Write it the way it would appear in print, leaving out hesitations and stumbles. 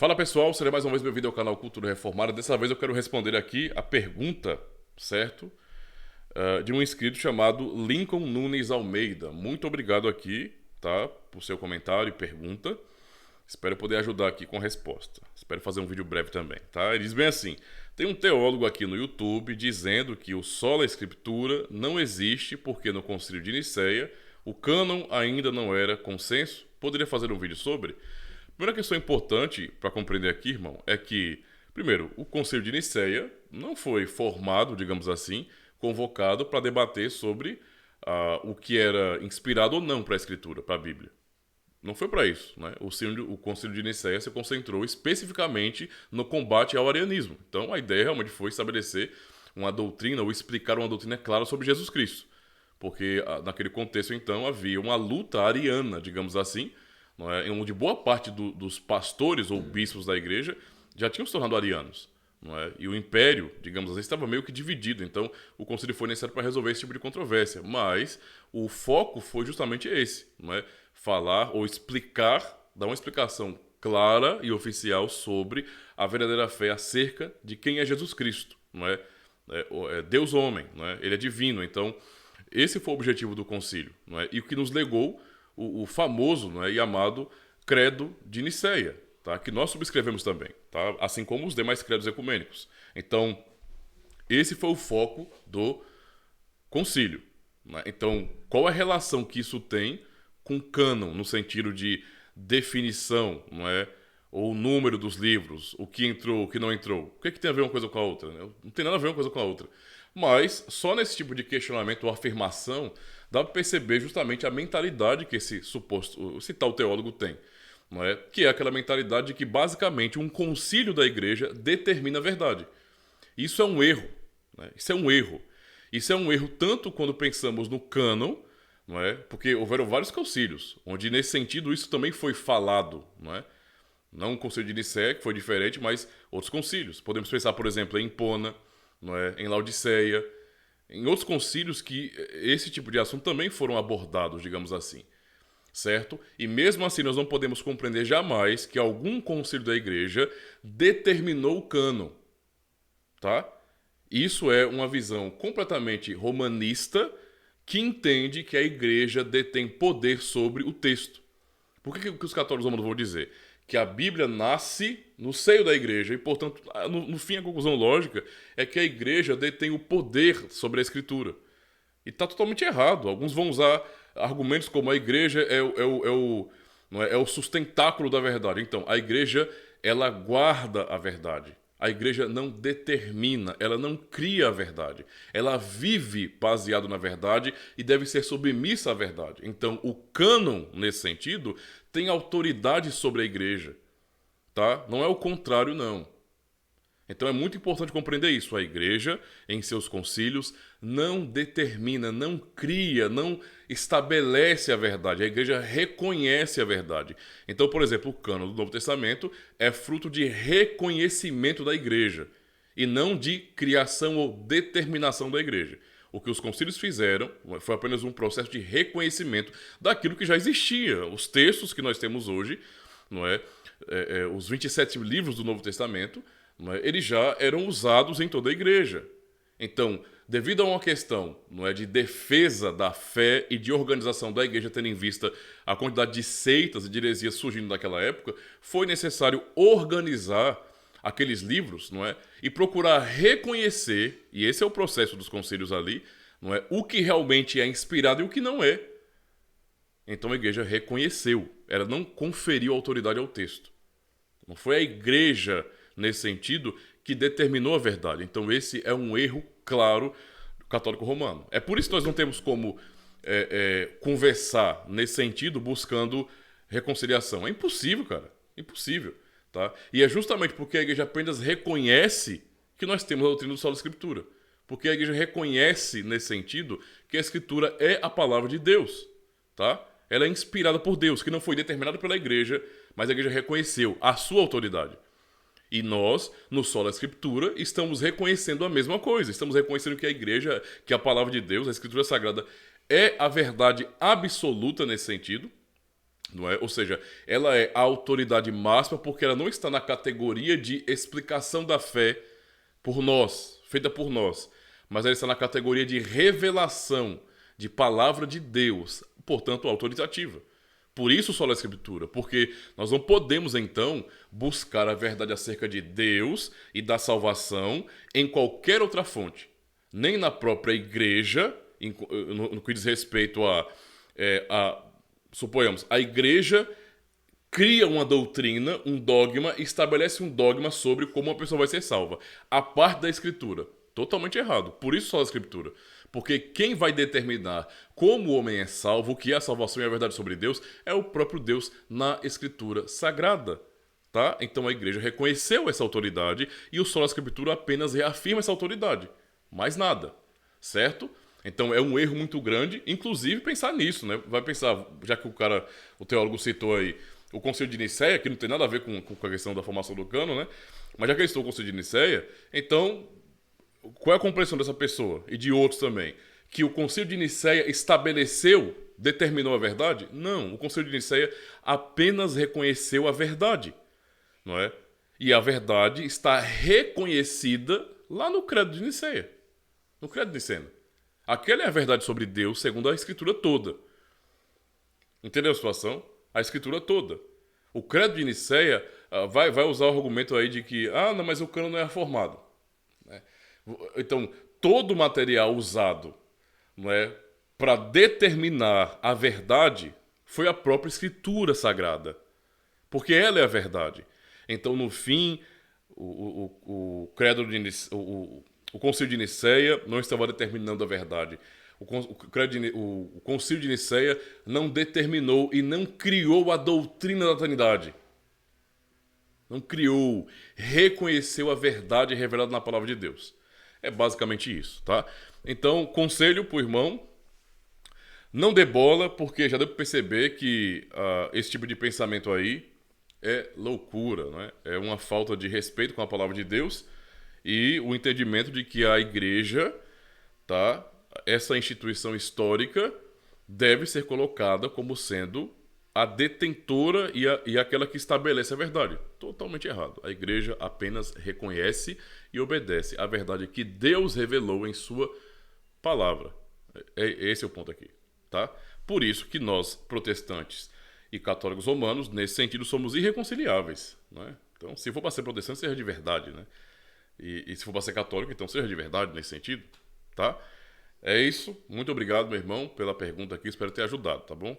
Fala pessoal, será mais uma vez bem-vindo ao canal Cultura Reformada. Dessa vez eu quero responder aqui a pergunta, certo? De um inscrito chamado Lincoln Nunes Almeida. Muito obrigado aqui, tá? Por seu comentário e pergunta. Espero poder ajudar aqui com a resposta. Espero fazer um vídeo breve também, tá? Ele diz bem assim: tem um teólogo aqui no YouTube dizendo que o sola escritura não existe porque no Concílio de Nicéia o cânon ainda não era consenso. Poderia fazer um vídeo sobre? Primeira questão importante para compreender aqui, irmão, é que, primeiro, o Concílio de Nicéia não foi formado, digamos assim, convocado para debater sobre o que era inspirado ou não para a Escritura, para a Bíblia. Não foi para isso, né? O Concílio de Nicéia se concentrou especificamente no combate ao arianismo. Então, a ideia realmente foi estabelecer uma doutrina ou explicar uma doutrina clara sobre Jesus Cristo. Porque naquele contexto, então, havia uma luta ariana, digamos assim, não é? Onde boa parte dos pastores ou bispos da igreja já tinham se tornado arianos. Não é? E o império, digamos assim, estava meio que dividido. Então, o concílio foi necessário para resolver esse tipo de controvérsia. Mas o foco foi justamente esse, não é? Falar ou explicar, dar uma explicação clara e oficial sobre a verdadeira fé acerca de quem é Jesus Cristo. Não é? É Deus homem, não é? Ele é divino. Então, esse foi o objetivo do concílio. Não é? E o que nos legou o famoso, não é, e amado Credo de Nicéia, tá? Que nós subscrevemos também, tá? Assim como os demais credos ecumênicos. Então, esse foi o foco do concílio, né? Então, qual a relação que isso tem com cânon, no sentido de definição, não é? Ou o número dos livros, o que entrou, o que não entrou? O que é que tem a ver uma coisa com a outra, né? Não tem nada a ver uma coisa com a outra. Mas, só nesse tipo de questionamento ou afirmação, dá para perceber justamente a mentalidade que esse tal teólogo tem. Não é? Que é aquela mentalidade de que, basicamente, um concílio da igreja determina a verdade. Isso é um erro. Né? Isso é um erro. Isso é um erro tanto quando pensamos no cânon, não é? Porque houveram vários concílios, onde, nesse sentido, isso também foi falado. Não é? Não o concílio de Nicéia, que foi diferente, mas outros concílios. Podemos pensar, por exemplo, em Hipona, não é? Em Laodiceia, em outros concílios que esse tipo de assunto também foram abordados, digamos assim, certo? E mesmo assim nós não podemos compreender jamais que algum concílio da igreja determinou o cânon, tá? Isso é uma visão completamente romanista que entende que a igreja detém poder sobre o texto. Por que os católicos romanos vão dizer? Que a Bíblia nasce no seio da igreja e, portanto, no fim, a conclusão lógica é que a igreja detém o poder sobre a escritura. E está totalmente errado. Alguns vão usar argumentos como a igreja não é o sustentáculo da verdade. Então, a igreja, ela guarda a verdade. A igreja não determina, ela não cria a verdade. Ela vive baseado na verdade e deve ser submissa à verdade. Então, o cânon, nesse sentido, tem autoridade sobre a igreja, tá? Não é o contrário, não. Então é muito importante compreender isso. A igreja, em seus concílios, não determina, não cria, não estabelece a verdade. A igreja reconhece a verdade. Então, por exemplo, o cânon do Novo Testamento é fruto de reconhecimento da igreja e não de criação ou determinação da igreja. O que os concílios fizeram foi apenas um processo de reconhecimento daquilo que já existia. Os textos que nós temos hoje, não é? Os 27 livros do Novo Testamento, não é? Eles já eram usados em toda a igreja. Então, devido a uma questão, não é, de defesa da fé e de organização da igreja, tendo em vista a quantidade de seitas e de heresias surgindo naquela época, foi necessário organizar aqueles livros, não é? E procurar reconhecer, e esse é o processo dos concílios ali, não é? O que realmente é inspirado e o que não é. Então a igreja reconheceu, ela não conferiu autoridade ao texto. Não foi a igreja, nesse sentido, que determinou a verdade. Então esse é um erro claro do católico romano. É por isso que nós não temos como conversar nesse sentido buscando reconciliação. É impossível, cara. Impossível. Tá? E é justamente porque a igreja apenas reconhece que nós temos a doutrina do sola escritura. Porque a igreja reconhece, nesse sentido, que a escritura é a palavra de Deus. Tá? Ela é inspirada por Deus, que não foi determinada pela igreja, mas a igreja reconheceu a sua autoridade. E nós, no sola escritura, estamos reconhecendo a mesma coisa. Estamos reconhecendo que a igreja, que a palavra de Deus, a escritura sagrada, é a verdade absoluta nesse sentido, não é? Ou seja, ela é a autoridade máxima porque ela não está na categoria de explicação da fé por nós, feita por nós, mas ela está na categoria de revelação de palavra de Deus, portanto autoritativa. Por isso só a Escritura, porque nós não podemos então buscar a verdade acerca de Deus e da salvação em qualquer outra fonte, nem na própria igreja, no que diz respeito suponhamos, a igreja cria uma doutrina, um dogma, estabelece um dogma sobre como uma pessoa vai ser salva. A parte da Escritura. Totalmente errado. Por isso só a Escritura. Porque quem vai determinar como o homem é salvo, o que é a salvação e a verdade sobre Deus, é o próprio Deus na Escritura Sagrada. Tá? Então a igreja reconheceu essa autoridade e o solo da Escritura apenas reafirma essa autoridade. Mais nada. Certo? Então é um erro muito grande, inclusive pensar nisso, né? Vai pensar, já que o teólogo citou aí o Concílio de Nicéia, que não tem nada a ver com a questão da formação do cânon, né? Mas já que ele citou o Concílio de Nicéia, então qual é a compreensão dessa pessoa e de outros também? Que o Concílio de Nicéia estabeleceu, determinou a verdade? Não, o Concílio de Nicéia apenas reconheceu a verdade, não é? E a verdade está reconhecida lá no Credo de Nicéia, no Credo de Niceno. Aquela é a verdade sobre Deus segundo a Escritura toda. Entendeu a situação? A Escritura toda. O Credo de Nicéia vai usar o argumento aí de que não, mas o cânon não é reformado. Então, todo o material usado, não é, para determinar a verdade foi a própria Escritura Sagrada. Porque ela é a verdade. Então, no fim, o Concílio de Nicéia não estava determinando a verdade. O Concílio de Nicéia não determinou e não criou a doutrina da Trindade. Não criou, reconheceu a verdade revelada na palavra de Deus. É basicamente isso, tá? Então, conselho pro irmão, não dê bola, porque já deu para perceber que esse tipo de pensamento aí é loucura, né? É uma falta de respeito com a palavra de Deus e o entendimento de que a igreja, tá? Essa instituição histórica deve ser colocada como sendo a detentora e aquela que estabelece a verdade. Totalmente errado. A igreja apenas reconhece e obedece a verdade que Deus revelou em sua palavra. Esse é o ponto aqui, tá? Por isso que nós, protestantes e católicos romanos, nesse sentido, somos irreconciliáveis, né? Então, se for para ser protestante, seja de verdade, né? E se for para ser católico, então seja de verdade nesse sentido, tá? É isso. Muito obrigado, meu irmão, pela pergunta aqui. Espero ter ajudado, tá bom?